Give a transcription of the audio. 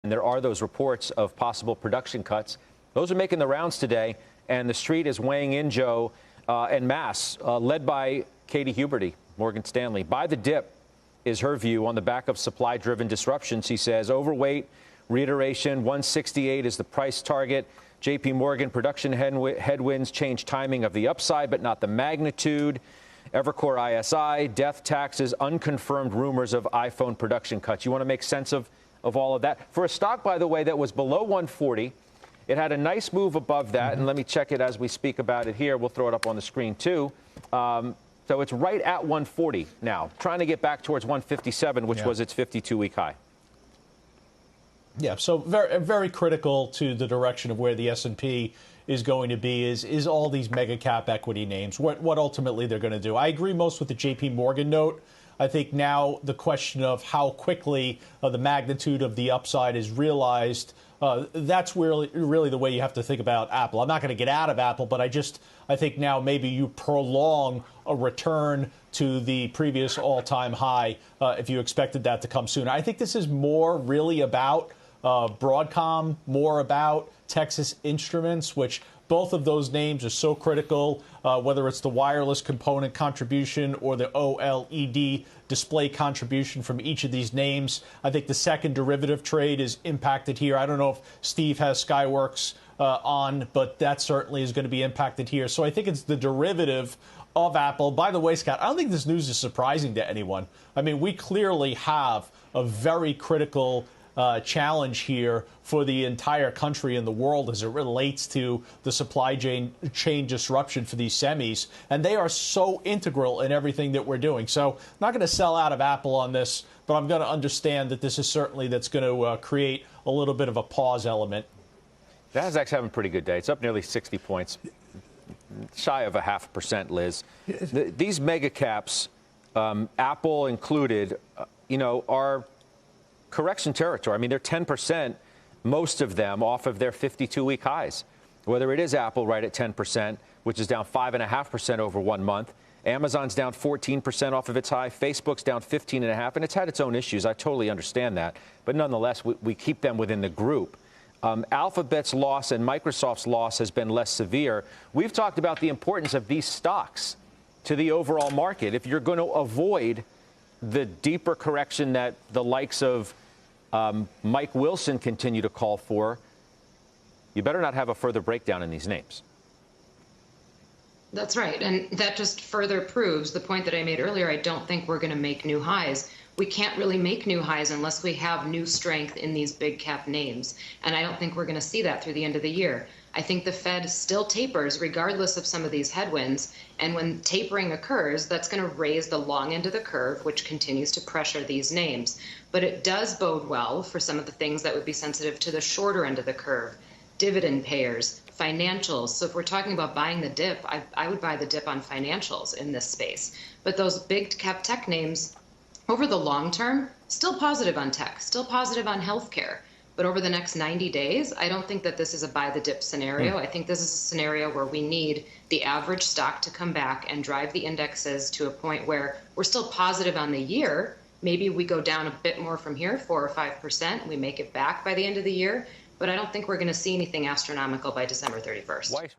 And there are those reports of possible production cuts. Those are making the rounds today, and the street is weighing in, Joe, en masse, led by Katie Huberty, Morgan Stanley. Buy the dip is her view on the back of supply-driven disruption. She says overweight, reiteration, 168 is the price target. J.P. Morgan, production headwinds change timing of the upside, but not the magnitude. Evercore ISI, death taxes, unconfirmed rumors of iPhone production cuts. You want to make sense of all of that? For a stock, by the way, that was below 140, it had a nice move above that. And let me check it as we speak about it here. We'll throw it up on the screen, too. So it's right at 140 now, trying to get back towards 157, which was its 52-week high. Yeah, so very, very critical to the direction of where the S&P is going to be is all these mega cap equity names, what ultimately they're going to do. I agree most with the J.P. Morgan note. I think now the question of how quickly the magnitude of the upside is realized, that's really the way you have to think about Apple. I'm not going to get out of Apple, but I think now maybe you prolong a return to the previous all-time high if you expected that to come sooner. I think this is more really about Broadcom, more about Texas Instruments, which both of those names are so critical, whether it's the wireless component contribution or the OLED display contribution from each of these names. I think the second derivative trade is impacted here. I don't know if Steve has Skyworks on, but that certainly is going to be impacted here. So I think it's the derivative of Apple. By the way, Scott, I don't think this news is surprising to anyone. I mean, we clearly have a very critical challenge here for the entire country and the world as it relates to the supply chain disruption for these semis. And they are so integral in everything that we're doing. So I'm not going to sell out of Apple on this, but I'm going to understand that this is certainly that's going to create a little bit of a pause element. Nasdaq's having a pretty good day. It's up nearly 60 points, shy of 0.5%, Liz. These mega caps, Apple included, are correction territory. I mean, they're 10%, most of them, off of their 52-week highs. Whether it is Apple right at 10%, which is down 5.5% over 1 month. Amazon's down 14% off of its high. Facebook's down 15.5%, and it's had its own issues. I totally understand that. But nonetheless, we keep them within the group. Alphabet's loss and Microsoft's loss has been less severe. We've talked about the importance of these stocks to the overall market. If you're going to avoid the deeper correction that the likes of Mike Wilson continue to call for, you better not have a further breakdown in these names. That's right. And that just further proves the point that I made earlier. I don't think we're going to make new highs. We can't really make new highs unless we have new strength in these big cap names. And I don't think we're going to see that through the end of the year. I think the Fed still tapers regardless of some of these headwinds. And when tapering occurs, that's going to raise the long end of the curve, which continues to pressure these names. But it does bode well for some of the things that would be sensitive to the shorter end of the curve. Dividend payers, financials. So if we're talking about buying the dip, I would buy the dip on financials in this space. But those big cap tech names, over the long term, still positive on tech, still positive on healthcare. But over the next 90 days, I don't think that this is a buy the dip scenario. I think this is a scenario where we need the average stock to come back and drive the indexes to a point where we're still positive on the year. Maybe we go down a bit more from here, 4 or 5%. We make it back by the end of the year. But I don't think we're going to see anything astronomical by December 31st.